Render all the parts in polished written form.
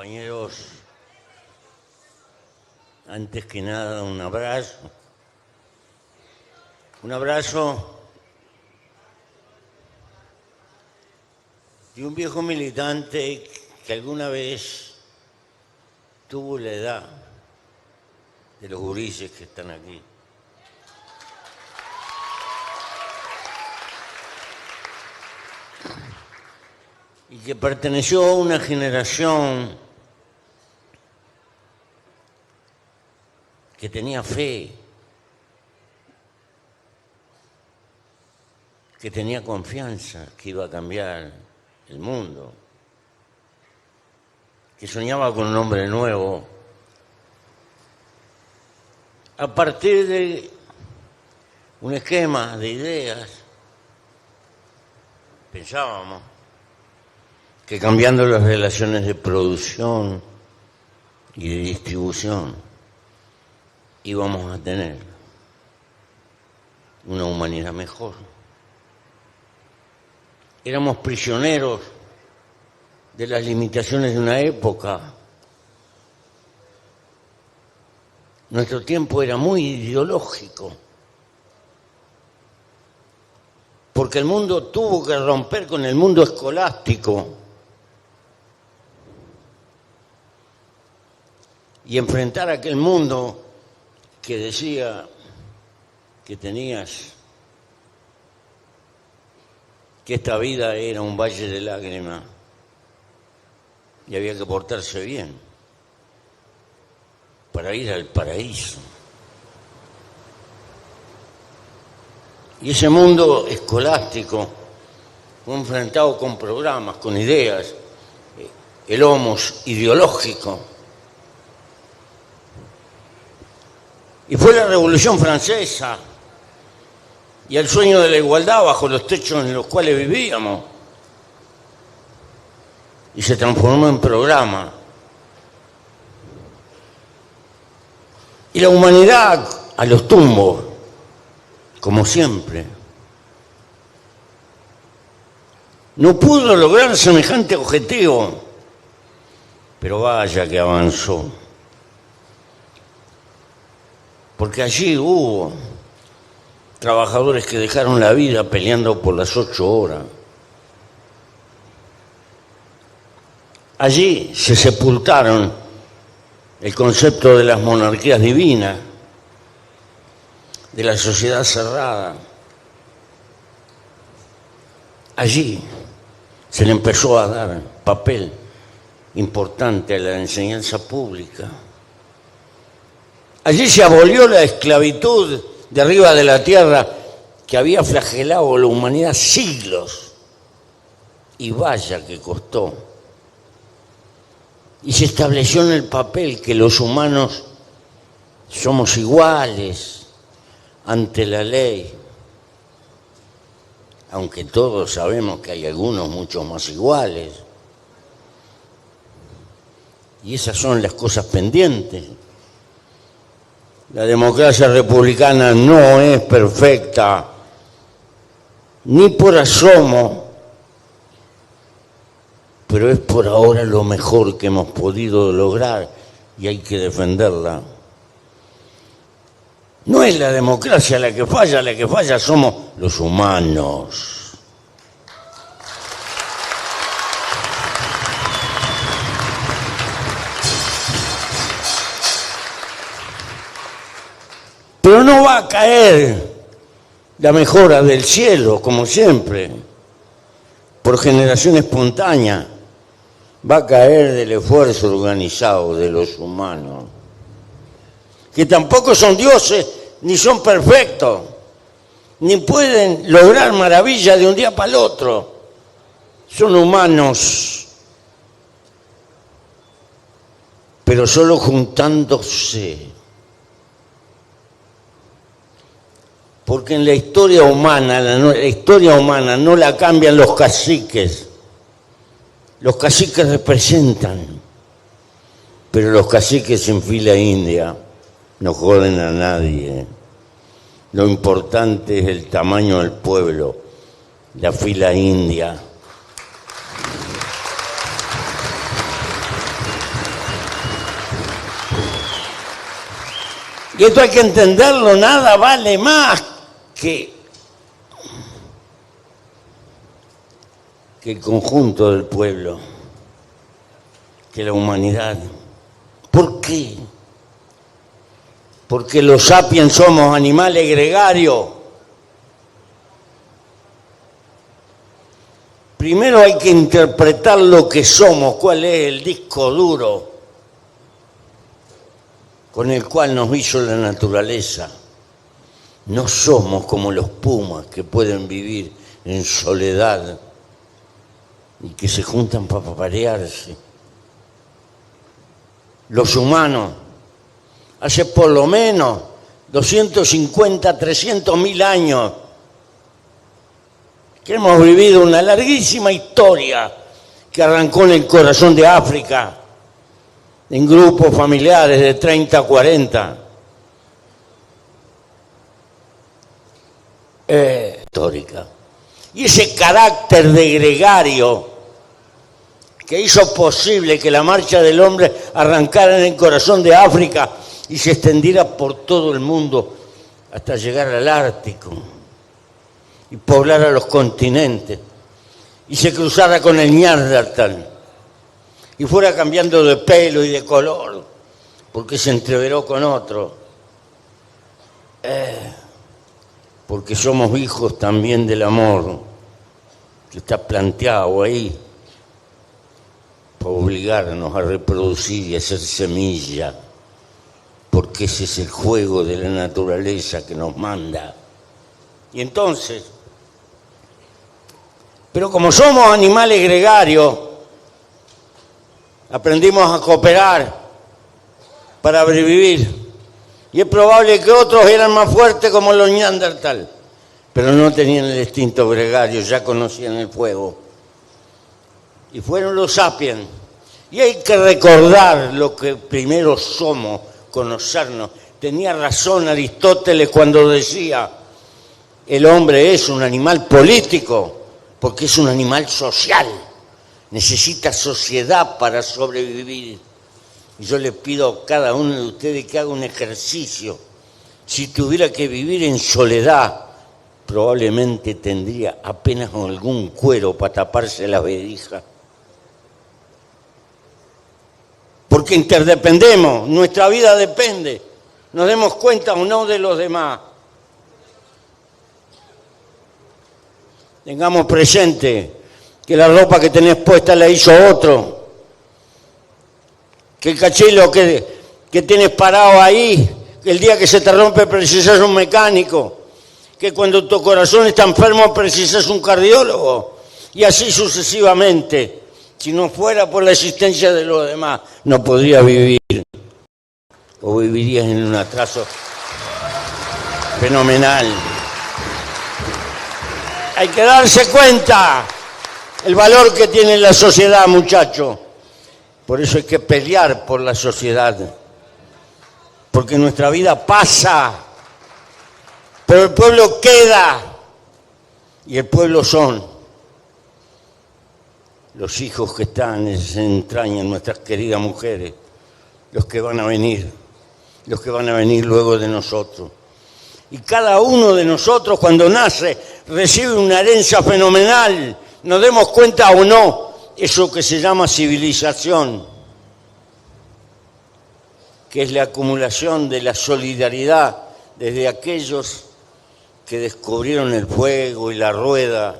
Compañeros, antes que nada un abrazo de un viejo militante que alguna vez tuvo la edad de los gurises que están aquí. Y que perteneció a una generación que tenía fe, que tenía confianza que iba a cambiar el mundo, que soñaba con un hombre nuevo, a partir de un esquema de ideas. Pensábamos que cambiando las relaciones de producción y de distribución íbamos a tener una humanidad mejor. Éramos prisioneros de las limitaciones de una época. Nuestro tiempo era muy ideológico, porque el mundo tuvo que romper con el mundo escolástico y enfrentar a aquel mundo que decía que tenías que esta vida era un valle de lágrimas y había que portarse bien para ir al paraíso. Y ese mundo escolástico fue enfrentado con programas, con ideas, el homos ideológico. Y fue la Revolución Francesa y el sueño de la igualdad bajo los techos en los cuales vivíamos. Y se transformó en programa. Y la humanidad a los tumbos, como siempre. No pudo lograr semejante objetivo, pero vaya que avanzó. Porque allí hubo trabajadores que dejaron la vida peleando por las 8 horas. Allí se sepultaron el concepto de las monarquías divinas, de la sociedad cerrada. Allí se le empezó a dar papel importante a la enseñanza pública. Allí se abolió la esclavitud de arriba de la tierra que había flagelado a la humanidad siglos. Y vaya que costó. Y se estableció en el papel que los humanos somos iguales ante la ley. Aunque todos sabemos que hay algunos mucho más iguales. Y esas son las cosas pendientes. La democracia republicana no es perfecta, ni por asomo, pero es por ahora lo mejor que hemos podido lograr y hay que defenderla. No es la democracia la que falla somos los humanos. Pero no va a caer la mejora del cielo, como siempre, por generación espontánea. Va a caer del esfuerzo organizado de los humanos, que tampoco son dioses, ni son perfectos, ni pueden lograr maravillas de un día para el otro. Son humanos, pero solo juntándose. Porque en la historia humana no la cambian los caciques. Los caciques representan, pero los caciques en fila india no joden a nadie. Lo importante es el tamaño del pueblo, la fila india. Y esto hay que entenderlo, nada vale más que el conjunto del pueblo, que la humanidad. ¿Por qué? Porque los sapiens somos animales gregarios. Primero hay que interpretar lo que somos, cuál es el disco duro con el cual nos hizo la naturaleza. No somos como los pumas que pueden vivir en soledad y que se juntan para parearse. Los humanos, hace por lo menos 250, 300.000 años, que hemos vivido una larguísima historia que arrancó en el corazón de África, en grupos familiares de 30 a 40. Histórica. Y ese carácter de gregario que hizo posible que la marcha del hombre arrancara en el corazón de África y se extendiera por todo el mundo hasta llegar al Ártico y poblara los continentes y se cruzara con el Neandertal y fuera cambiando de pelo y de color porque se entreveró con otro. Porque somos hijos también del amor que está planteado ahí para obligarnos a reproducir y a hacer semilla, porque ese es el juego de la naturaleza que nos manda. Y entonces, pero como somos animales gregarios, aprendimos a cooperar para sobrevivir. Y es probable que otros eran más fuertes como los Neandertal, pero no tenían el instinto gregario, ya conocían el fuego. Y fueron los sapiens. Y hay que recordar lo que primero somos, conocernos. Tenía razón Aristóteles cuando decía, el hombre es un animal político, porque es un animal social. Necesita sociedad para sobrevivir. Y yo le pido a cada uno de ustedes que haga un ejercicio. Si tuviera que vivir en soledad, probablemente tendría apenas algún cuero para taparse la verija. Porque interdependemos, nuestra vida depende. Nos demos cuenta o no de los demás. Tengamos presente que la ropa que tenés puesta la hizo otro. Que el cachilo que tienes parado ahí, que el día que se te rompe precisas un mecánico, que cuando tu corazón está enfermo precisas un cardiólogo, y así sucesivamente. Si no fuera por la existencia de los demás, no podrías vivir, o vivirías en un atraso fenomenal. Hay que darse cuenta el valor que tiene la sociedad, muchachos. Por eso hay que pelear por la sociedad, porque nuestra vida pasa, pero el pueblo queda, y el pueblo son los hijos que están en esa entraña, nuestras queridas mujeres, los que van a venir luego de nosotros. Y cada uno de nosotros cuando nace recibe una herencia fenomenal, nos demos cuenta o no, eso que se llama civilización, que es la acumulación de la solidaridad desde aquellos que descubrieron el fuego y la rueda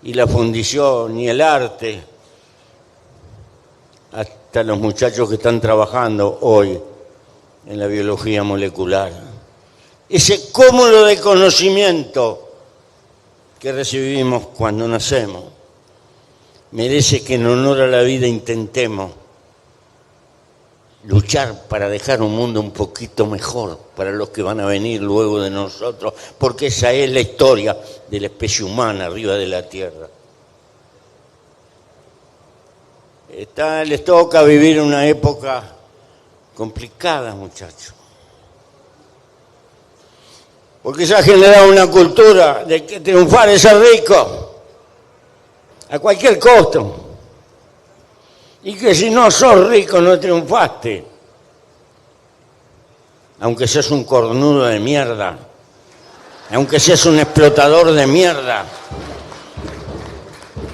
y la fundición y el arte, hasta los muchachos que están trabajando hoy en la biología molecular. Ese cúmulo de conocimiento que recibimos cuando nacemos merece que en honor a la vida intentemos luchar para dejar un mundo un poquito mejor para los que van a venir luego de nosotros, porque esa es la historia de la especie humana arriba de la Tierra. Les toca vivir una época complicada, muchachos, porque se ha generado una cultura de que triunfar es ser rico a cualquier costo, y que si no sos rico no triunfaste. aunque seas un cornudo de mierda, aunque seas un explotador de mierda,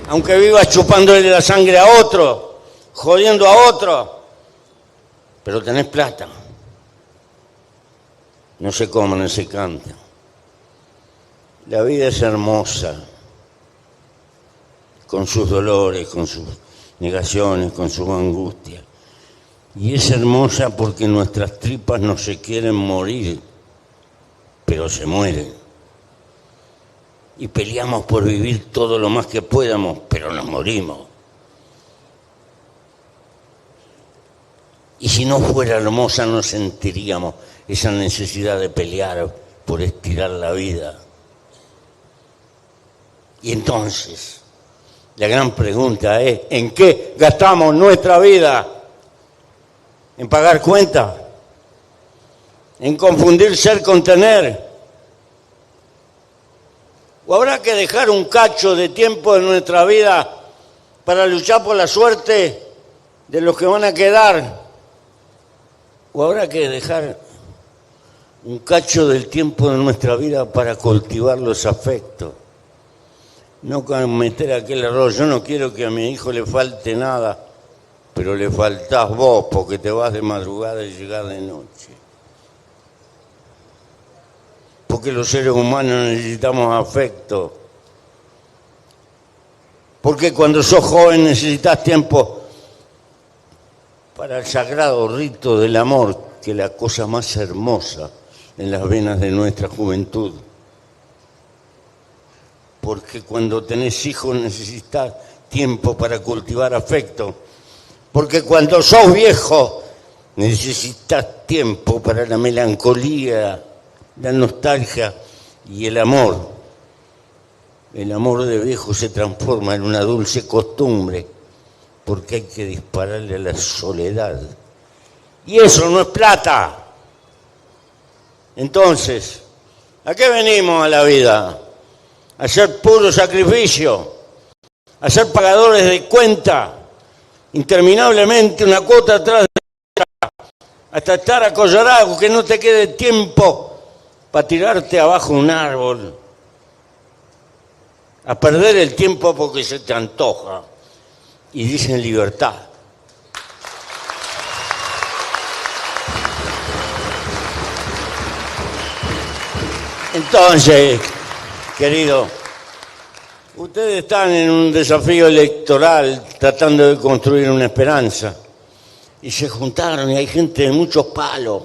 aunque vivas chupándole la sangre a otro, jodiendo a otro, pero tenés plata. No se come, no se canta. La vida es hermosa, con sus dolores, con sus negaciones, con sus angustias. Y es hermosa porque nuestras tripas no se quieren morir, pero se mueren. Y peleamos por vivir todo lo más que podamos, pero nos morimos. Y si no fuera hermosa, no sentiríamos esa necesidad de pelear por estirar la vida. Y entonces, la gran pregunta es, ¿en qué gastamos nuestra vida? ¿En pagar cuentas? ¿En confundir ser con tener? ¿O habrá que dejar un cacho de tiempo de nuestra vida para luchar por la suerte de los que van a quedar? ¿O habrá que dejar un cacho del tiempo de nuestra vida para cultivar los afectos? No cometer aquel error. Yo no quiero que a mi hijo le falte nada, pero le faltás vos porque te vas de madrugada y llegás de noche. Porque los seres humanos necesitamos afecto. Porque cuando sos joven necesitas tiempo para el sagrado rito del amor, que es la cosa más hermosa en las venas de nuestra juventud. Porque cuando tenés hijos necesitas tiempo para cultivar afecto. Porque cuando sos viejo necesitas tiempo para la melancolía, la nostalgia y el amor. El amor de viejo se transforma en una dulce costumbre porque hay que dispararle a la soledad. Y eso no es plata. Entonces, ¿a qué venimos a la vida? A ser puro sacrificio, a ser pagadores de cuenta, interminablemente una cuota atrás de otra, hasta estar acollarado, que no te quede tiempo para tirarte abajo un árbol, a perder el tiempo porque se te antoja. Y dicen libertad. Entonces, querido, ustedes están en un desafío electoral tratando de construir una esperanza. Y se juntaron y hay gente de muchos palos.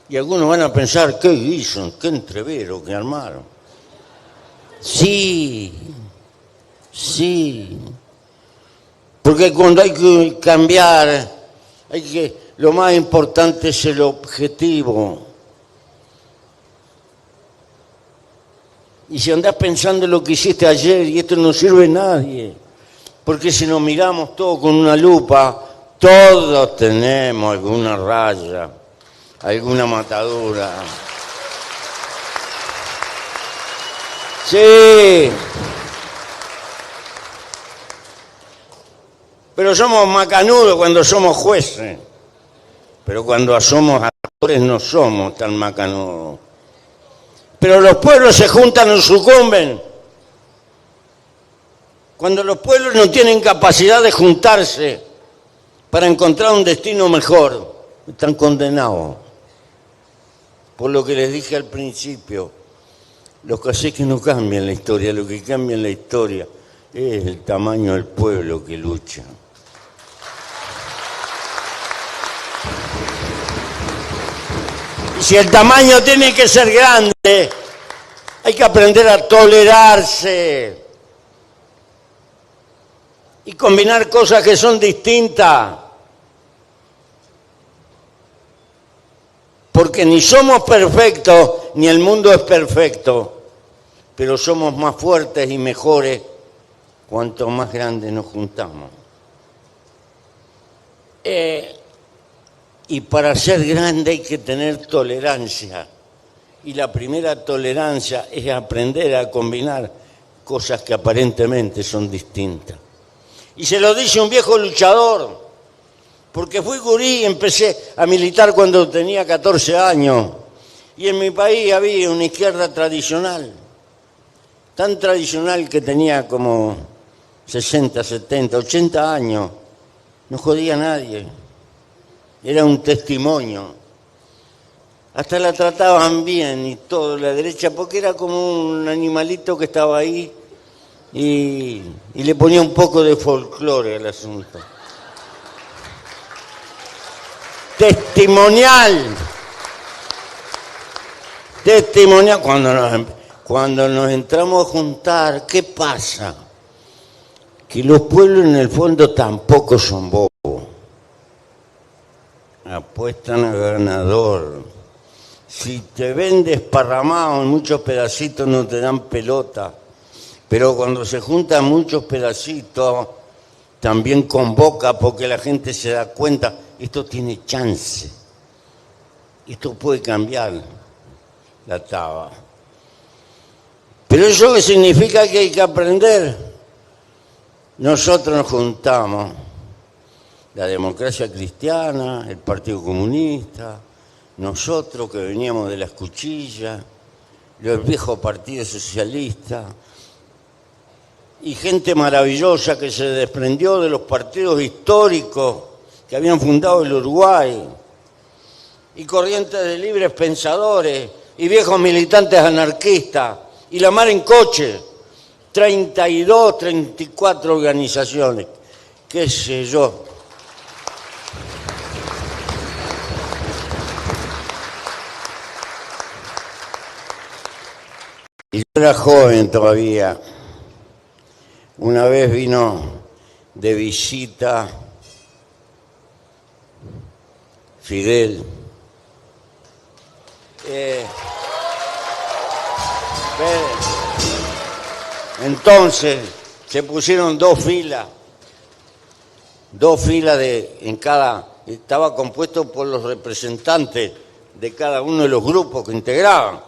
Y algunos van a pensar, ¿qué hizo? ¿Qué entrevero que armaron? Sí. Porque cuando hay que cambiar, lo más importante es el objetivo. Y si andás pensando en lo que hiciste ayer, y esto no sirve a nadie, porque si nos miramos todos con una lupa, todos tenemos alguna raya, alguna matadura. Sí. Pero somos macanudos cuando somos jueces. Pero cuando somos actores no somos tan macanudos. Pero los pueblos se juntan o sucumben. Cuando los pueblos no tienen capacidad de juntarse para encontrar un destino mejor, están condenados. Por lo que les dije al principio, los caciques no cambian la historia, lo que cambia la historia es el tamaño del pueblo que lucha. Y si el tamaño tiene que ser grande, hay que aprender a tolerarse y combinar cosas que son distintas. Porque ni somos perfectos, ni el mundo es perfecto, pero somos más fuertes y mejores cuanto más grandes nos juntamos. Y para ser grande hay que tener tolerancia. Y la primera tolerancia es aprender a combinar cosas que aparentemente son distintas. Y se lo dice un viejo luchador, Porque fui gurí y empecé a militar cuando tenía 14 años. Y en mi país había una izquierda tradicional, tan tradicional que tenía como 60, 70, 80 años. No jodía a nadie. Era un testimonio. Hasta la trataban bien y todo, la derecha, porque era como un animalito que estaba ahí y le ponía un poco de folclore al asunto. Testimonial. Testimonial. Cuando nos entramos a juntar, ¿qué pasa? Que los pueblos en el fondo tampoco son bobos. Apuestan a ganador. Si te ven desparramado en muchos pedacitos no te dan pelota. Pero cuando se juntan muchos pedacitos, también convoca porque la gente se da cuenta, esto tiene chance. Esto puede cambiar la taba. Pero eso significa que hay que aprender. Nosotros nos juntamos, la democracia cristiana, el Partido Comunista, nosotros que veníamos de las cuchillas, los viejos partidos socialistas, y gente maravillosa que se desprendió de los partidos históricos que habían fundado el Uruguay, y corrientes de libres pensadores, y viejos militantes anarquistas, y la mar en coche, 32, 34 organizaciones, qué sé yo. Y yo era joven todavía. Una vez vino de visita Fidel. Entonces se pusieron dos filas en cada, estaba compuesto por los representantes de cada uno de los grupos que integraban.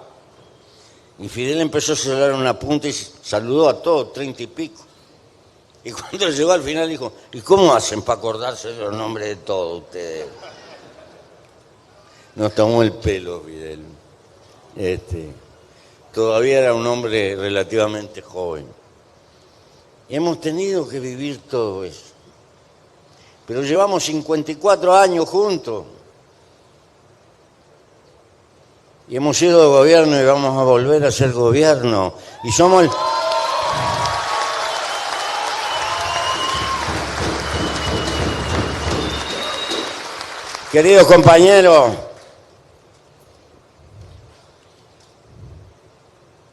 Y Fidel empezó a celular una punta y saludó a todos, 30 y pico. Y cuando llegó al final dijo, ¿y cómo hacen para acordarse de los nombres de todos ustedes? Nos tomó el pelo, Fidel. Todavía era un hombre relativamente joven. Y hemos tenido que vivir todo eso. Pero llevamos 54 años juntos. Y hemos sido de gobierno y vamos a volver a ser gobierno. Y somos el... Queridos compañeros,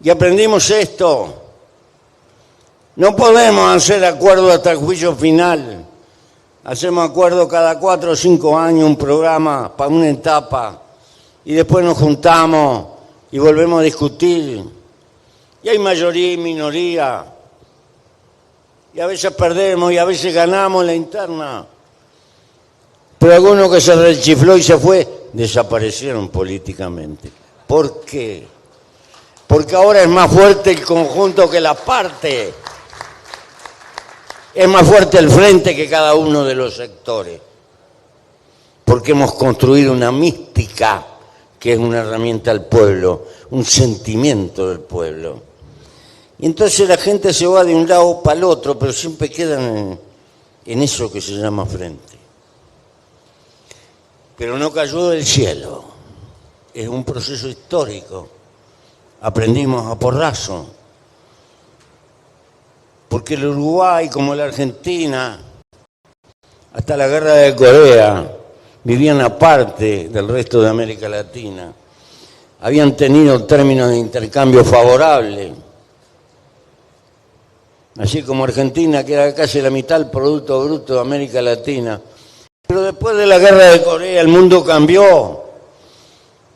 y aprendimos esto. No podemos hacer acuerdo hasta el juicio final. Hacemos acuerdo cada 4 o 5 años, un programa para una etapa. Y después nos juntamos y volvemos a discutir. Y hay mayoría y minoría. Y a veces perdemos y a veces ganamos la interna. Pero algunos que se rechifló y se fue, desaparecieron políticamente. ¿Por qué? Porque ahora es más fuerte el conjunto que la parte. Es más fuerte el frente que cada uno de los sectores. Porque hemos construido una mística que es una herramienta del pueblo, un sentimiento del pueblo. Y entonces la gente se va de un lado para el otro, pero siempre quedan en eso que se llama frente. Pero no cayó del cielo, es un proceso histórico. Aprendimos a porrazo, porque el Uruguay, como la Argentina, hasta la guerra de Corea, vivían aparte del resto de América Latina. Habían tenido términos de intercambio favorables. Así como Argentina, que era casi la mitad del Producto Bruto de América Latina. Pero después de la guerra de Corea el mundo cambió.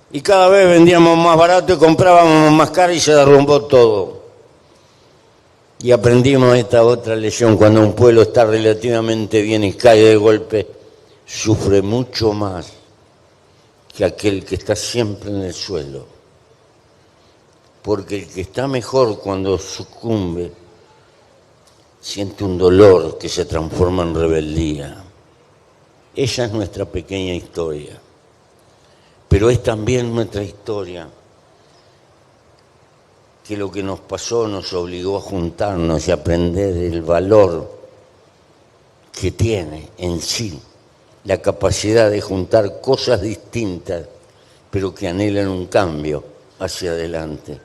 Y cada vez vendíamos más barato y comprábamos más caro y se derrumbó todo. Y aprendimos esta otra lección: cuando un pueblo está relativamente bien y cae de golpe, sufre mucho más que aquel que está siempre en el suelo. Porque el que está mejor cuando sucumbe siente un dolor que se transforma en rebeldía. Esa es nuestra pequeña historia. Pero es también nuestra historia que lo que nos pasó nos obligó a juntarnos y a aprender el valor que tiene en sí la capacidad de juntar cosas distintas, pero que anhelan un cambio hacia adelante.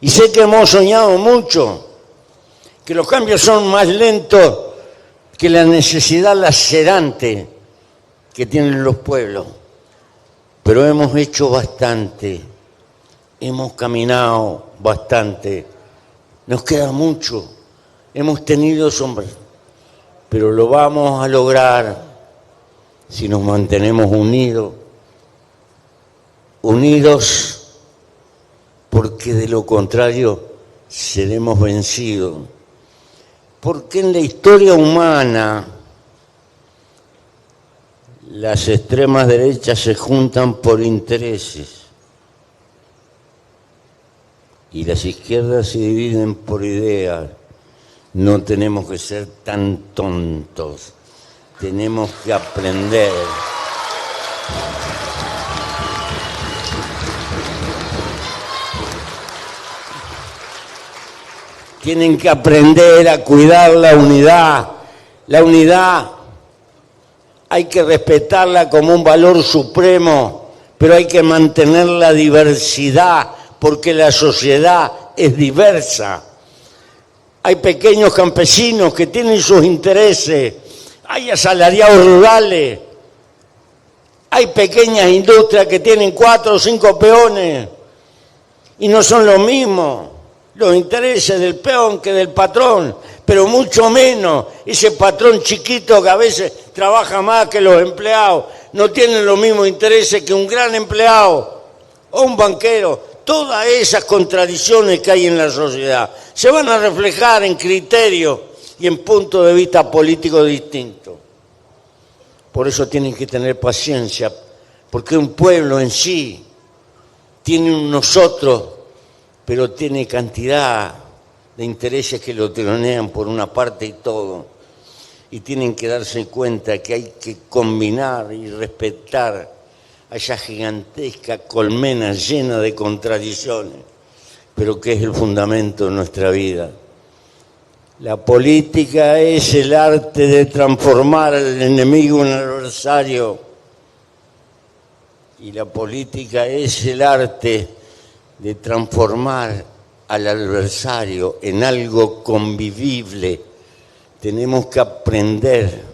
Y sé que hemos soñado mucho, que los cambios son más lentos que la necesidad lacerante que tienen los pueblos, pero hemos hecho bastante, hemos caminado bastante, nos queda mucho, hemos tenido sombras, pero lo vamos a lograr si nos mantenemos unidos, porque de lo contrario seremos vencidos. Porque en la historia humana las extremas derechas se juntan por intereses y las izquierdas se dividen por ideas. No tenemos que ser tan tontos, tenemos que aprender. Tienen que aprender a cuidar la unidad. La unidad hay que respetarla como un valor supremo, pero hay que mantener la diversidad, porque la sociedad es diversa. Hay pequeños campesinos que tienen sus intereses, hay asalariados rurales, hay pequeñas industrias que tienen 4 o 5 peones y no son lo mismo los intereses del peón que del patrón, pero mucho menos ese patrón chiquito que a veces trabaja más que los empleados, no tienen los mismos intereses que un gran empleado o un banquero. Todas esas contradicciones que hay en la sociedad se van a reflejar en criterios y en puntos de vista políticos distintos. Por eso tienen que tener paciencia, porque un pueblo en sí tiene un nosotros, pero tiene cantidad de intereses que lo tironean por una parte y todo. Y tienen que darse cuenta que hay que combinar y respetar a esa gigantesca colmena llena de contradicciones, pero que es el fundamento de nuestra vida. La política es el arte de transformar al enemigo en adversario, y la política es el arte de transformar al adversario en algo convivible. Tenemos que aprender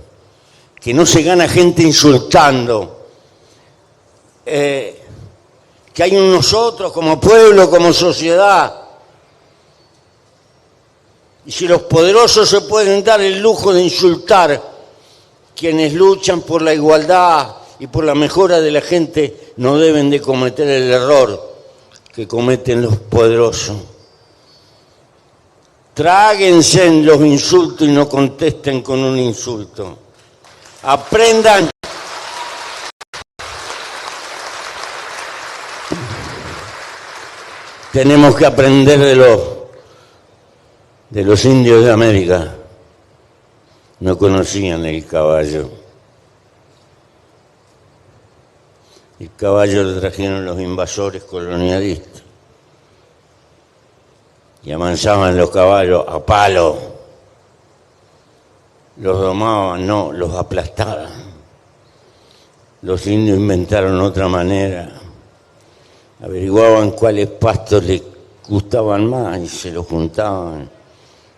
que no se gana gente insultando, que hay un nosotros como pueblo, como sociedad. Y si los poderosos se pueden dar el lujo de insultar, quienes luchan por la igualdad y por la mejora de la gente no deben de cometer el error que cometen los poderosos. Tráguense en los insultos y no contesten con un insulto. Aprendan. Tenemos que aprender de los indios de América. No conocían el caballo. El caballo lo trajeron los invasores colonialistas. Y amansaban los caballos a palo. Los domaban, no, los aplastaban. Los indios inventaron otra manera. Averiguaban cuáles pastos les gustaban más y se los juntaban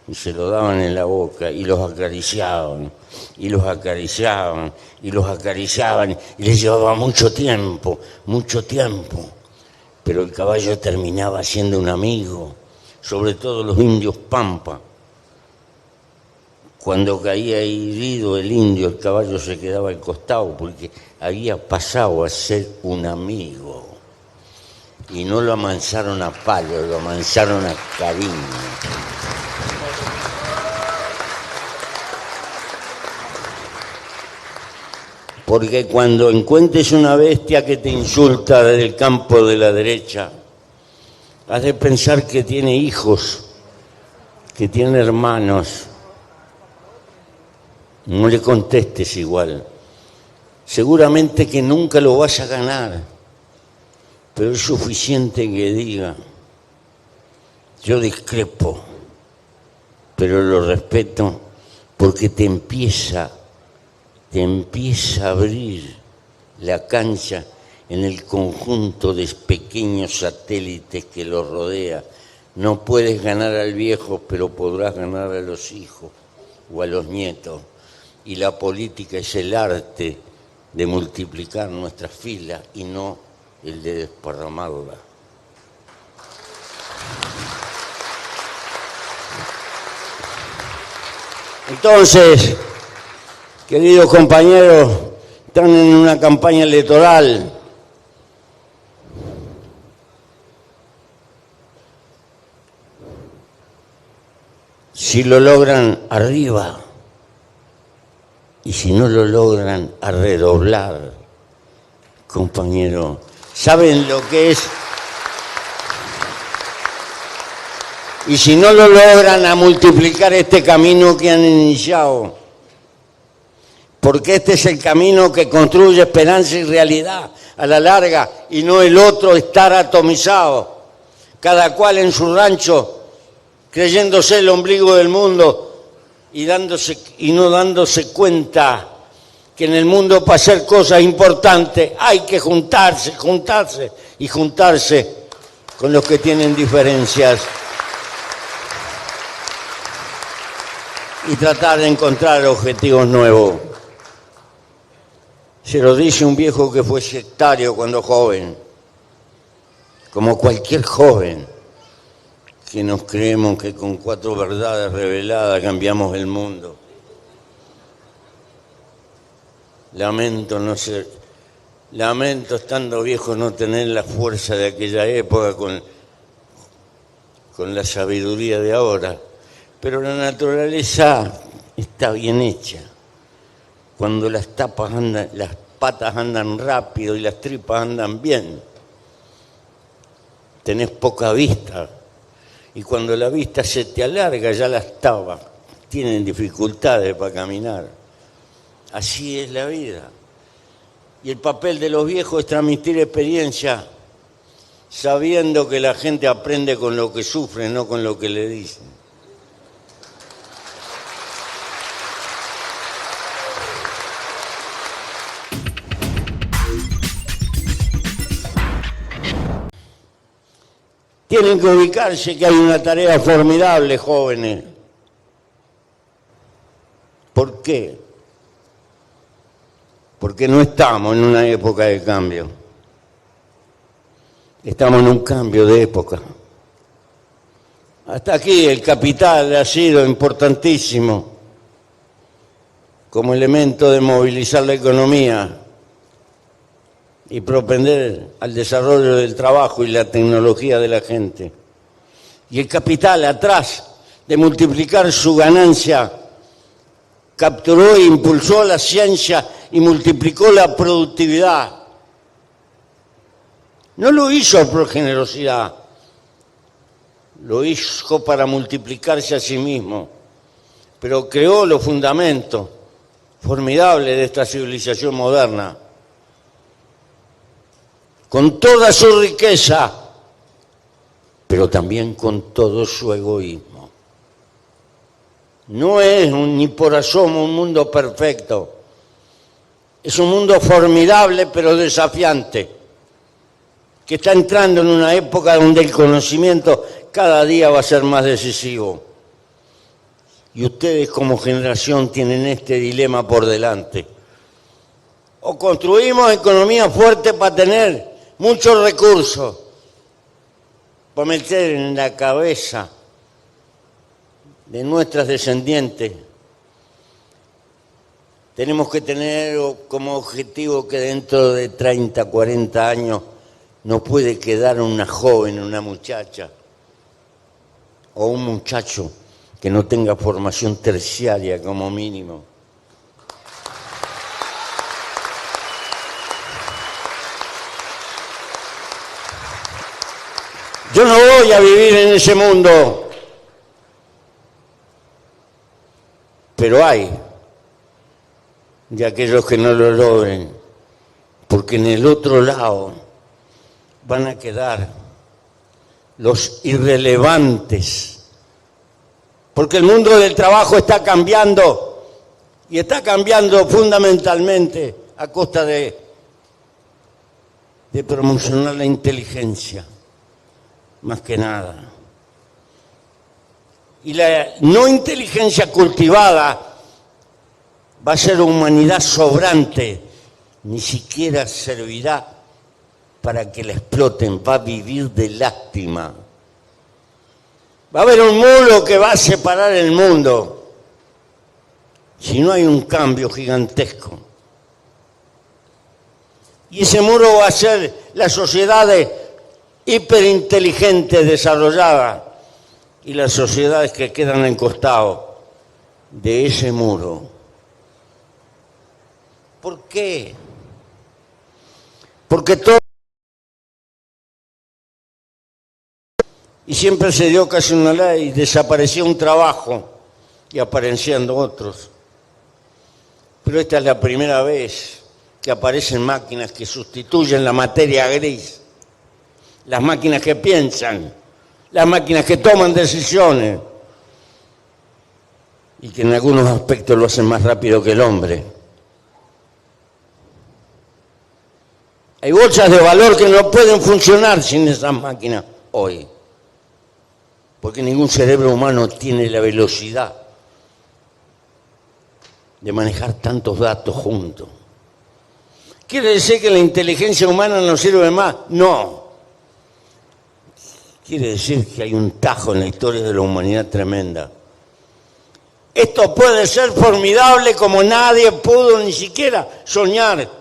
y se los daban en la boca y los acariciaban y los acariciaban y los acariciaban y les llevaba mucho tiempo, pero el caballo terminaba siendo un amigo, sobre todo los indios pampa. Cuando caía herido el indio, el caballo se quedaba al costado porque había pasado a ser un amigo. Y no lo amansaron a palo, lo amansaron a cariño. Porque cuando encuentres una bestia que te insulta desde el campo de la derecha, has de pensar que tiene hijos, que tiene hermanos. No le contestes igual. Seguramente que nunca lo vas a ganar, pero es suficiente que diga, yo discrepo, pero lo respeto porque te empieza a abrir la cancha en el conjunto de pequeños satélites que lo rodea. No puedes ganar al viejo, pero podrás ganar a los hijos o a los nietos. Y la política es el arte de multiplicar nuestras filas y no el de desparramarla. Entonces, queridos compañeros, están en una campaña electoral. Si lo logran, arriba. Y si no lo logran, a redoblar, compañero. ¿Saben lo que es? Y si no lo logran, a multiplicar este camino que han iniciado. Porque este es el camino que construye esperanza y realidad a la larga, y no el otro estar atomizado, cada cual en su rancho, creyéndose el ombligo del mundo y no dándose cuenta que en el mundo, para hacer cosas importantes, hay que juntarse con los que tienen diferencias y tratar de encontrar objetivos nuevos. Se lo dice un viejo que fue sectario cuando joven, como cualquier joven, que nos creemos que con 4 verdades reveladas cambiamos el mundo. Lamento estando viejo no tener la fuerza de aquella época con la sabiduría de ahora, pero la naturaleza está bien hecha. Cuando las patas andan rápido y las tripas andan bien, tenés poca vista. Y cuando la vista se te alarga, ya las tabas tienen dificultades para caminar. Así es la vida. Y el papel de los viejos es transmitir experiencia, sabiendo que la gente aprende con lo que sufre, no con lo que le dicen. Tienen que ubicarse que hay una tarea formidable, jóvenes. ¿Por qué? Porque no estamos en una época de cambio. Estamos en un cambio de época. Hasta aquí el capital ha sido importantísimo como elemento de movilizar la economía y propender al desarrollo del trabajo y la tecnología de la gente. Y el capital, atrás de multiplicar su ganancia, capturó e impulsó la ciencia y multiplicó la productividad. No lo hizo por generosidad, lo hizo para multiplicarse a sí mismo, pero creó los fundamentos formidables de esta civilización moderna. Con toda su riqueza, pero también con todo su egoísmo. No es ni por asomo un mundo perfecto. Es un mundo formidable, pero desafiante, que está entrando en una época donde el conocimiento cada día va a ser más decisivo. Y ustedes como generación tienen este dilema por delante. O construimos economía fuerte para tener muchos recursos, para meter en la cabeza de nuestras descendientes. Tenemos que tener como objetivo que dentro de 30, 40 años no puede quedar una joven, una muchacha o un muchacho que no tenga formación terciaria como mínimo. Yo no voy a vivir en ese mundo, pero hay de aquellos que no lo logren, porque en el otro lado van a quedar los irrelevantes, porque el mundo del trabajo está cambiando y está cambiando fundamentalmente a costa de promocionar la inteligencia, más que nada. Y la no inteligencia cultivada va a ser humanidad sobrante, ni siquiera servirá para que la exploten, va a vivir de lástima. Va a haber un muro que va a separar el mundo si no hay un cambio gigantesco. Y ese muro va a ser las sociedades hiperinteligentes desarrolladas y las sociedades que quedan en costado de ese muro. ¿Por qué? Porque todo... Y siempre se dio casi una ley, desaparecía un trabajo y aparecían otros. Pero esta es la primera vez que aparecen máquinas que sustituyen la materia gris, las máquinas que piensan, las máquinas que toman decisiones y que en algunos aspectos lo hacen más rápido que el hombre. Hay bolsas de valor que no pueden funcionar sin esas máquinas hoy, porque ningún cerebro humano tiene la velocidad de manejar tantos datos juntos. ¿Quiere decir que la inteligencia humana no sirve más? No. Quiere decir que hay un tajo en la historia de la humanidad tremenda. Esto puede ser formidable como nadie pudo ni siquiera soñar.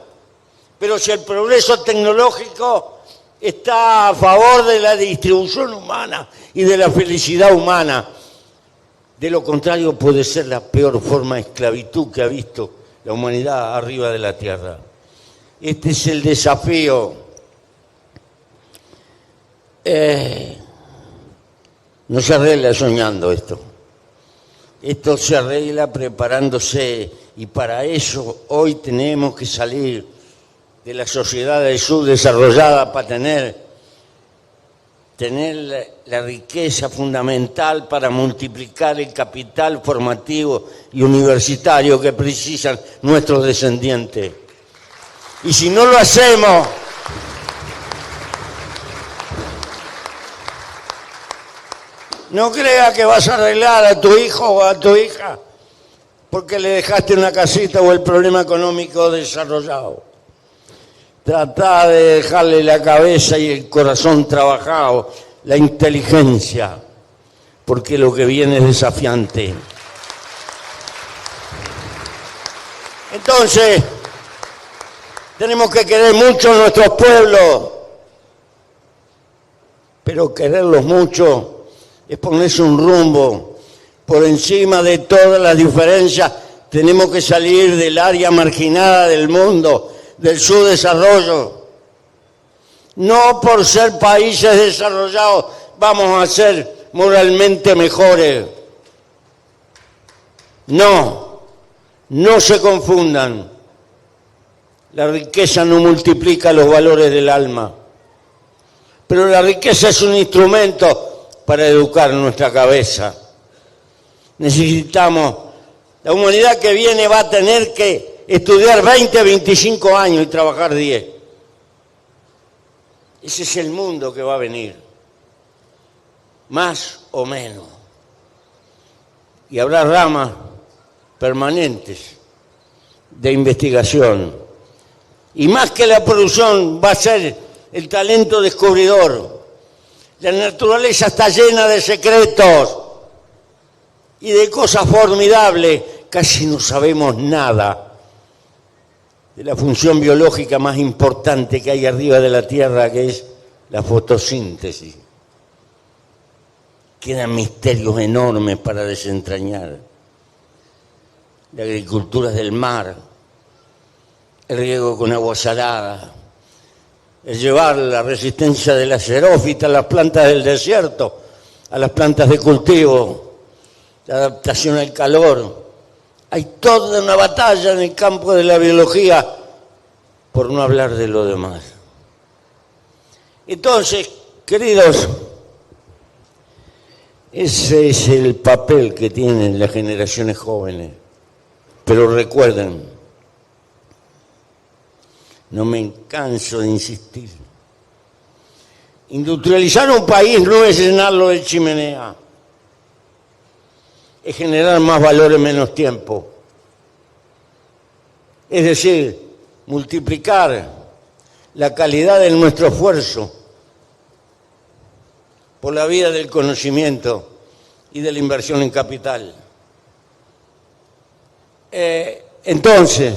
Pero si el progreso tecnológico está a favor de la distribución humana y de la felicidad humana, de lo contrario puede ser la peor forma de esclavitud que ha visto la humanidad arriba de la tierra. Este es el desafío. No se arregla soñando esto. Esto se arregla preparándose, y para eso hoy tenemos que salir de la sociedad subdesarrollada para tener la riqueza fundamental para multiplicar el capital formativo y universitario que precisan nuestros descendientes. Y si no lo hacemos, no crea que vas a arreglar a tu hijo o a tu hija porque le dejaste una casita o el problema económico desarrollado. Trata de dejarle la cabeza y el corazón trabajado, la inteligencia, porque lo que viene es desafiante. Entonces, tenemos que querer mucho a nuestros pueblos, pero quererlos mucho es ponerse un rumbo. Por encima de todas las diferencias, tenemos que salir del área marginada del mundo, del subdesarrollo. No por ser países desarrollados vamos a ser moralmente mejores. No se confundan. La riqueza no multiplica los valores del alma, pero la riqueza es un instrumento para educar nuestra cabeza. Necesitamos, la humanidad que viene va a tener que estudiar 20, 25 años y trabajar 10. Ese es el mundo que va a venir, más o menos. Y habrá ramas permanentes de investigación. Y más que la producción va a ser el talento descubridor. La naturaleza está llena de secretos y de cosas formidables. Casi no sabemos nada de la función biológica más importante que hay arriba de la Tierra, que es la fotosíntesis. Quedan misterios enormes para desentrañar. La agricultura del mar, el riego con agua salada, el llevar la resistencia de la xerófita a las plantas del desierto, a las plantas de cultivo, la adaptación al calor, Hay toda una batalla en el campo de la biología, por no hablar de lo demás. Entonces, queridos, ese es el papel que tienen las generaciones jóvenes. Pero recuerden, no me canso de insistir, industrializar un país no es llenarlo de chimenea, es generar más valor en menos tiempo. Es decir, multiplicar la calidad de nuestro esfuerzo por la vía del conocimiento y de la inversión en capital. Entonces,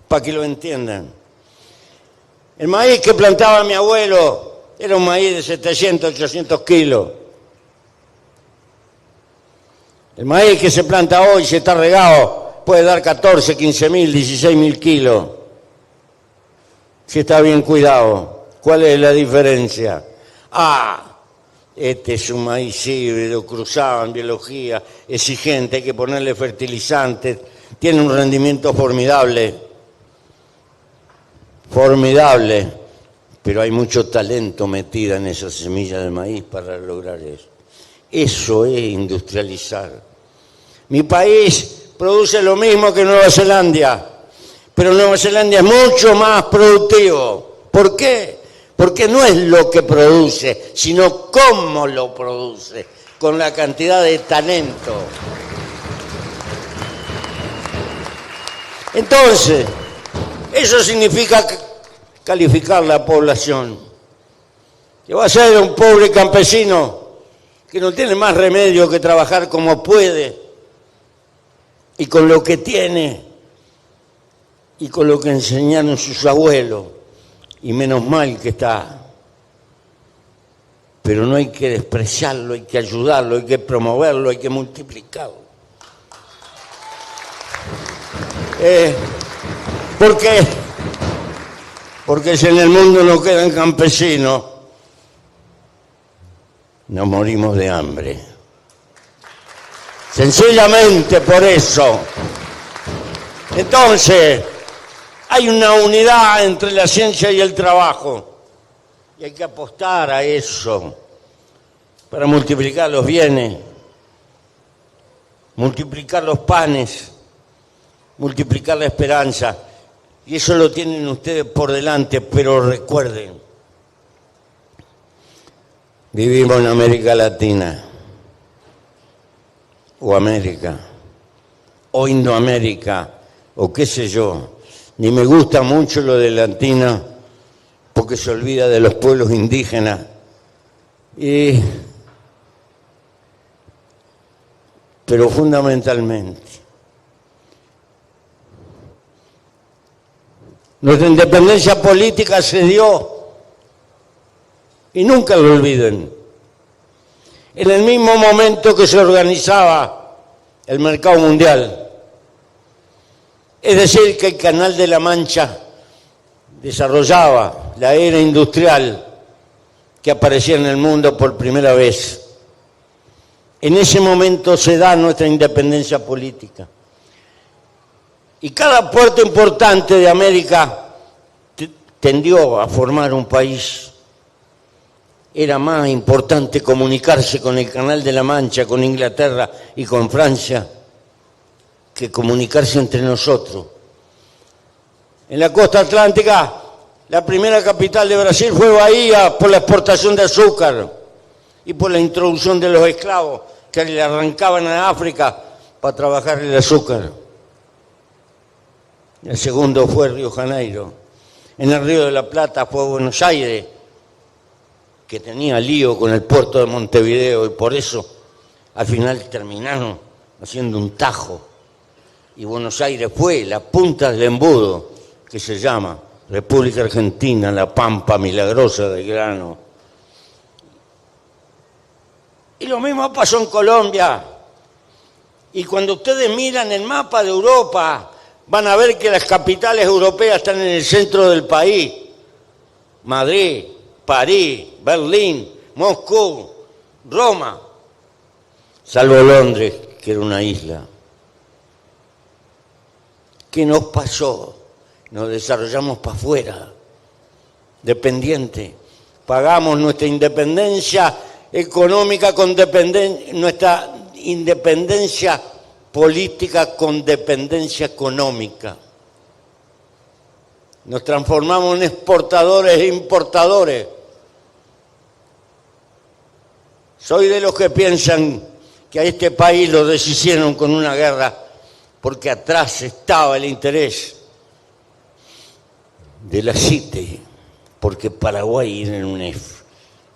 para que lo entiendan, el maíz que plantaba mi abuelo era un maíz de 700, 800 kilos. El maíz que se planta hoy, si está regado, puede dar 14, 15.000, 16.000 kilos. Si está bien cuidado. ¿Cuál es la diferencia? Este es un maíz híbrido, cruzado en biología, exigente, hay que ponerle fertilizantes, tiene un rendimiento formidable, pero hay mucho talento metido en esa semilla de maíz para lograr eso. Eso es industrializar. Mi país produce lo mismo que Nueva Zelanda, pero Nueva Zelanda es mucho más productivo. ¿Por qué? Porque no es lo que produce, sino cómo lo produce, con la cantidad de talento. Entonces, eso significa calificar la población, que va a ser un pobre campesino que no tiene más remedio que trabajar como puede y con lo que tiene y con lo que enseñaron sus abuelos, y menos mal que está. Pero no hay que despreciarlo, hay que ayudarlo, hay que promoverlo, hay que multiplicarlo. Porque si en el mundo no quedan campesinos, nos morimos de hambre. Sencillamente por eso. Entonces, hay una unidad entre la ciencia y el trabajo, y hay que apostar a eso para multiplicar los bienes, multiplicar los panes, multiplicar la esperanza. Y eso lo tienen ustedes por delante, pero recuerden, vivimos en América Latina, o América, o Indoamérica, o qué sé yo. Ni me gusta mucho lo de Latina, porque se olvida de los pueblos indígenas. Pero fundamentalmente, nuestra independencia política se dio, y nunca lo olviden, en el mismo momento que se organizaba el mercado mundial. Es decir, que el Canal de la Mancha desarrollaba la era industrial que aparecía en el mundo por primera vez. En ese momento se da nuestra independencia política. Y cada puerto importante de América tendió a formar un país. Era más importante comunicarse con el Canal de la Mancha, con Inglaterra y con Francia, que comunicarse entre nosotros. En la costa atlántica, la primera capital de Brasil fue Bahía por la exportación de azúcar y por la introducción de los esclavos que le arrancaban a África para trabajar el azúcar. El segundo fue Río Janeiro. En el Río de la Plata fue Buenos Aires, que tenía lío con el puerto de Montevideo, y por eso al final terminaron haciendo un tajo. Y Buenos Aires fue la punta del embudo, que se llama República Argentina, la pampa milagrosa del grano. Y lo mismo pasó en Colombia. Y cuando ustedes miran el mapa de Europa, van a ver que las capitales europeas están en el centro del país. Madrid, París, Berlín, Moscú, Roma, salvo Londres, que era una isla. ¿Qué nos pasó? Nos desarrollamos para afuera, dependiente. Pagamos nuestra independencia económica con nuestra independencia política con dependencia económica. Nos transformamos en exportadores e importadores. Soy de los que piensan que a este país lo deshicieron con una guerra porque atrás estaba el interés de la CITE, porque Paraguay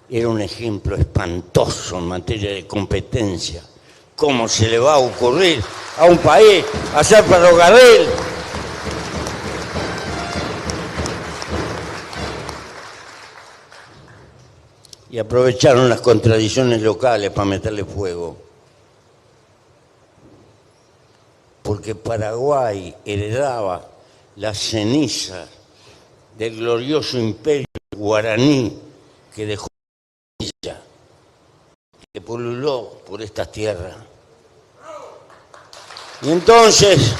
era un ejemplo espantoso en materia de competencia. ¿Cómo se le va a ocurrir a un país hacer ferrocarril? Y aprovecharon las contradicciones locales para meterle fuego. Porque Paraguay heredaba las cenizas del glorioso imperio guaraní que dejó ella, que pululó por estas tierras. Y entonces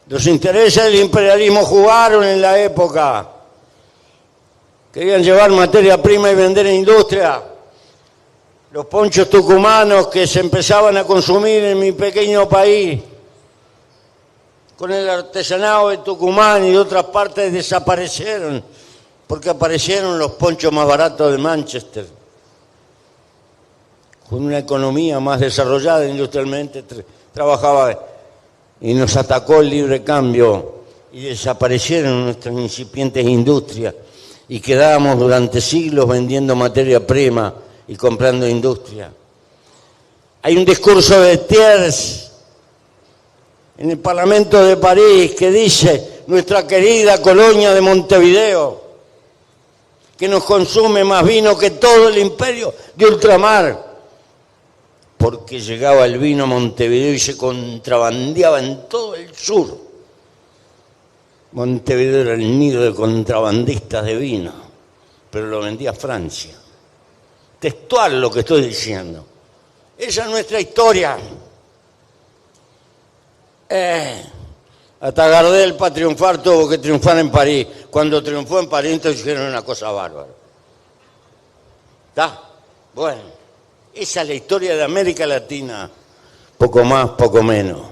los intereses del imperialismo jugaron en la época. Querían llevar materia prima y vender en industria. Los ponchos tucumanos que se empezaban a consumir en mi pequeño país, con el artesanado de Tucumán y de otras partes, desaparecieron, porque aparecieron los ponchos más baratos de Manchester. Con una economía más desarrollada industrialmente, trabajaba y nos atacó el libre cambio y desaparecieron nuestras incipientes industrias y quedábamos durante siglos vendiendo materia prima y comprando industria. Hay un discurso de Thiers en el Parlamento de París que dice: nuestra querida colonia de Montevideo, que nos consume más vino que todo el imperio de ultramar, porque llegaba el vino a Montevideo y se contrabandeaba en todo el sur. Montevideo era el nido de contrabandistas de vino, pero lo vendía Francia. Textual lo que estoy diciendo. Esa es nuestra historia. Hasta Gardel, para triunfar, tuvo que triunfar en París. Cuando triunfó en París, entonces hicieron una cosa bárbara. ¿Está? Bueno, esa es la historia de América Latina. Poco más, poco menos.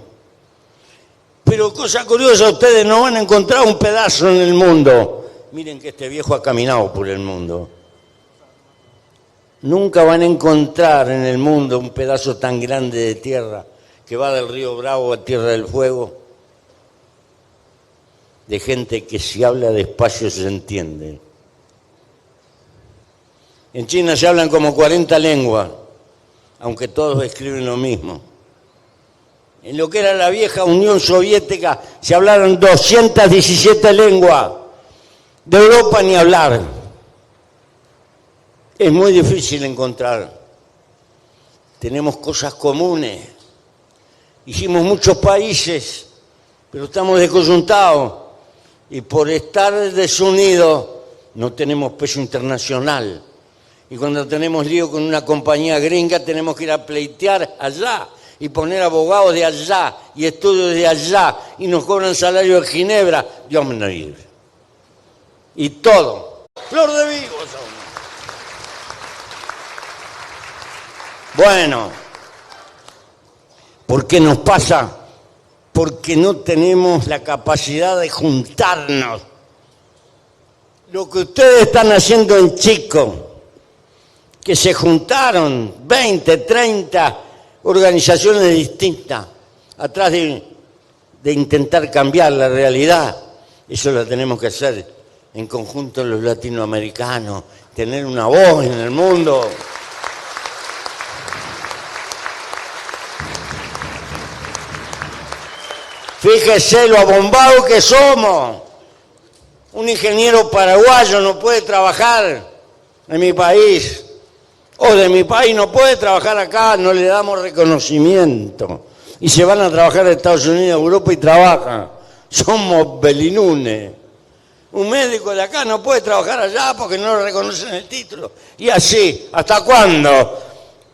Pero cosa curiosa, ustedes no van a encontrar un pedazo en el mundo. Miren que este viejo ha caminado por el mundo. Nunca van a encontrar en el mundo un pedazo tan grande de tierra que va del río Bravo a Tierra del Fuego, de gente que si habla despacio se entiende. En China se hablan como 40 lenguas, aunque todos escriben lo mismo. En lo que era la vieja Unión Soviética se hablaron 217 lenguas. De Europa ni hablar. Es muy difícil encontrar. Tenemos cosas comunes. Hicimos muchos países, pero estamos descoyuntados. Y por estar desunidos no tenemos peso internacional. Y cuando tenemos lío con una compañía gringa tenemos que ir a pleitear allá y poner abogados de allá y estudios de allá y nos cobran salario de Ginebra. Dios me libre. Y todo. Flor de Vigo somos. Bueno, ¿por qué nos pasa? Porque no tenemos la capacidad de juntarnos. Lo que ustedes están haciendo en Chico, que se juntaron 20, 30 organizaciones distintas atrás de intentar cambiar la realidad, eso lo tenemos que hacer en conjunto los latinoamericanos, tener una voz en el mundo. Fíjese lo abombado que somos. Un ingeniero paraguayo no puede trabajar en mi país, o de mi país no puede trabajar acá, no le damos reconocimiento. Y se van a trabajar a Estados Unidos, a Europa y trabajan. Somos belinunes. Un médico de acá no puede trabajar allá porque no le reconocen el título. Y así, ¿hasta cuándo?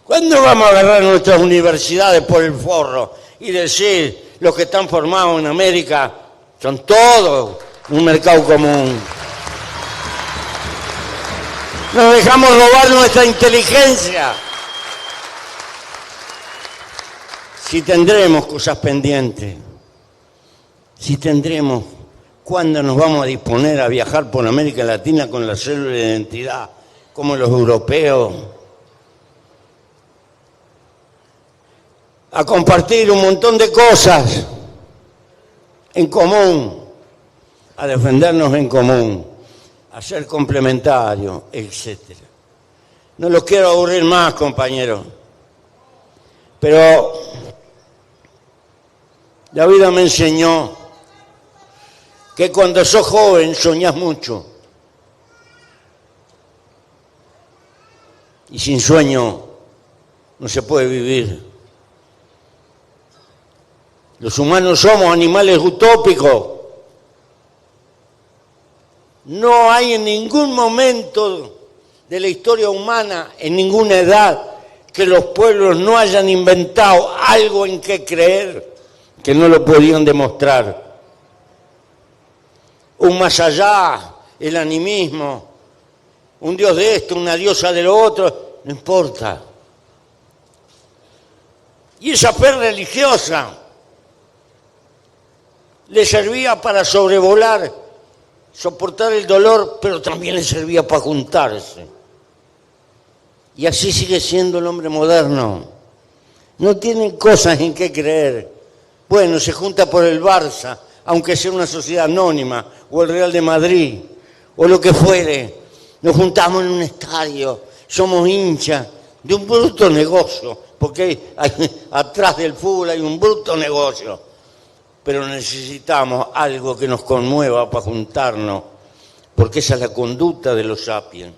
¿Cuándo vamos a agarrar nuestras universidades por el forro y decir los que están formados en América son todos un mercado común? Nos dejamos robar nuestra inteligencia. Si tendremos cosas pendientes, si tendremos, ¿cuándo nos vamos a disponer a viajar por América Latina con la cédula de identidad como los europeos? A compartir un montón de cosas en común, a defendernos en común, a ser complementarios, etc. No los quiero aburrir más, compañeros, pero la vida me enseñó que cuando sos joven soñás mucho y sin sueño no se puede vivir. Los humanos somos animales utópicos. No hay en ningún momento de la historia humana, en ninguna edad, que los pueblos no hayan inventado algo en que creer que no lo podían demostrar. Un más allá, el animismo, un dios de esto, una diosa de lo otro, no importa. Y esa fe religiosa le servía para sobrevolar, soportar el dolor, pero también le servía para juntarse. Y así sigue siendo el hombre moderno. No tienen cosas en que creer. Bueno, se junta por el Barça, aunque sea una sociedad anónima, o el Real de Madrid, o lo que fuere. Nos juntamos en un estadio, somos hinchas de un bruto negocio, porque atrás del fútbol hay un bruto negocio. Pero necesitamos algo que nos conmueva para juntarnos, porque esa es la conducta de los sapiens.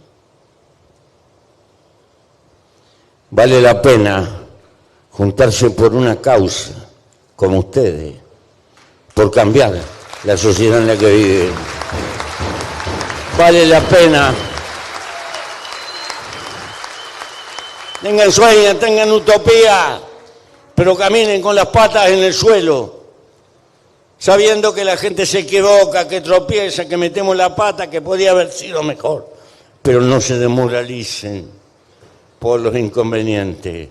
Vale la pena juntarse por una causa, como ustedes, por cambiar la sociedad en la que viven. Vale la pena. Tengan sueños, tengan utopía, pero caminen con las patas en el suelo, sabiendo que la gente se equivoca, que tropieza, que metemos la pata, que podía haber sido mejor. Pero no se desmoralicen por los inconvenientes.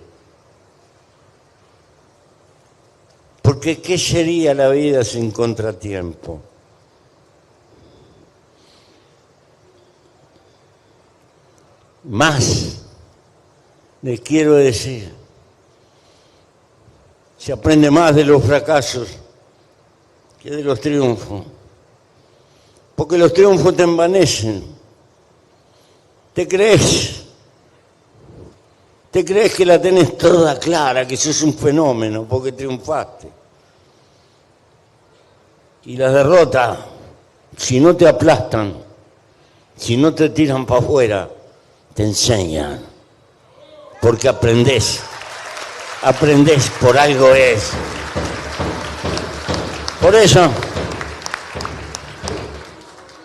Porque ¿qué sería la vida sin contratiempo? Más, les quiero decir, se aprende más de los fracasos que de los triunfos, porque los triunfos te envanecen. Te crees que la tenés toda clara, que sos un fenómeno porque triunfaste. Y las derrotas, si no te aplastan, si no te tiran para afuera, te enseñan, porque aprendés, por algo es. Por eso,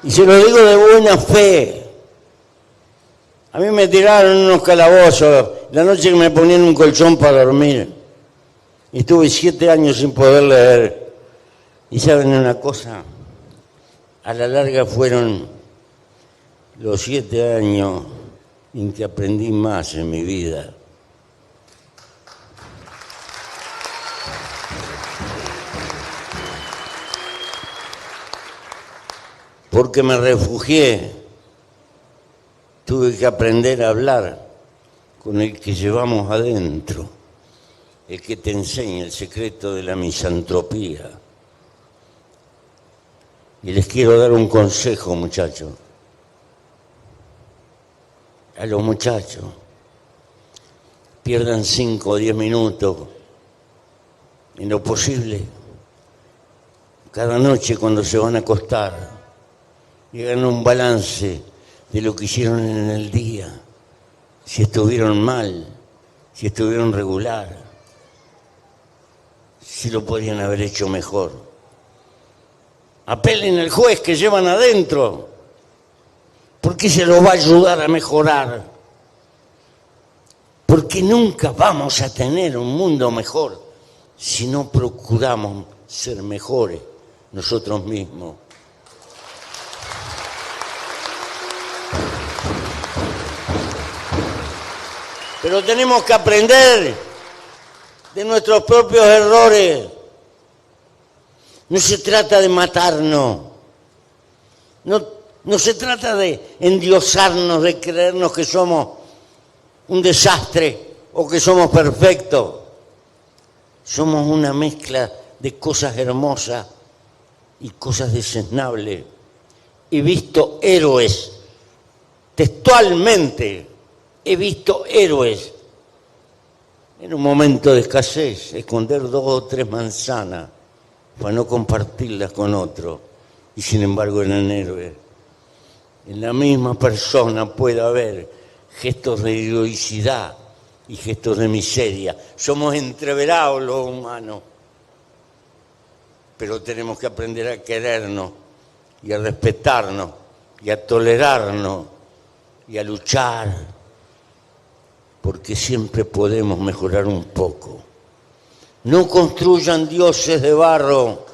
y se lo digo de buena fe, a mí me tiraron en unos calabozos la noche que me ponían un colchón para dormir, y estuve 7 años sin poder leer. Y saben una cosa, a la larga fueron los 7 años en que aprendí más en mi vida. Porque me refugié, tuve que aprender a hablar con el que llevamos adentro, el que te enseña el secreto de la misantropía. Y les quiero dar un consejo, muchachos. A los muchachos, pierdan 5 o 10 minutos en lo posible cada noche cuando se van a acostar. Y hagan un balance de lo que hicieron en el día, si estuvieron mal, si estuvieron regular, si lo podrían haber hecho mejor. Apelen al juez que llevan adentro, porque se los va a ayudar a mejorar. porque nunca vamos a tener un mundo mejor si no procuramos ser mejores nosotros mismos. Pero tenemos que aprender de nuestros propios errores. No se trata de matarnos, no se trata de endiosarnos, de creernos que somos un desastre o que somos perfectos. Somos una mezcla de cosas hermosas y cosas desesnables. He visto héroes, textualmente, he visto héroes en un momento de escasez, esconder 2 o 3 manzanas para no compartirlas con otro, y sin embargo eran héroes. En la misma persona puede haber gestos de heroicidad y gestos de miseria. Somos entreverados los humanos, pero tenemos que aprender a querernos y a respetarnos y a tolerarnos y a luchar, porque siempre podemos mejorar un poco. No construyan dioses de barro,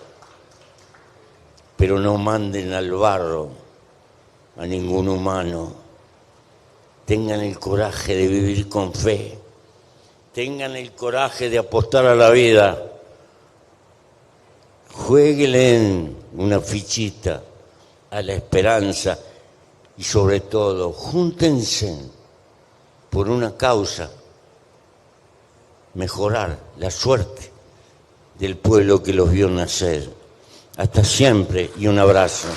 pero no manden al barro a ningún humano. Tengan el coraje de vivir con fe, tengan el coraje de apostar a la vida. Juéguenle una fichita a la esperanza y sobre todo, júntense por una causa, mejorar la suerte del pueblo que los vio nacer. Hasta siempre y un abrazo.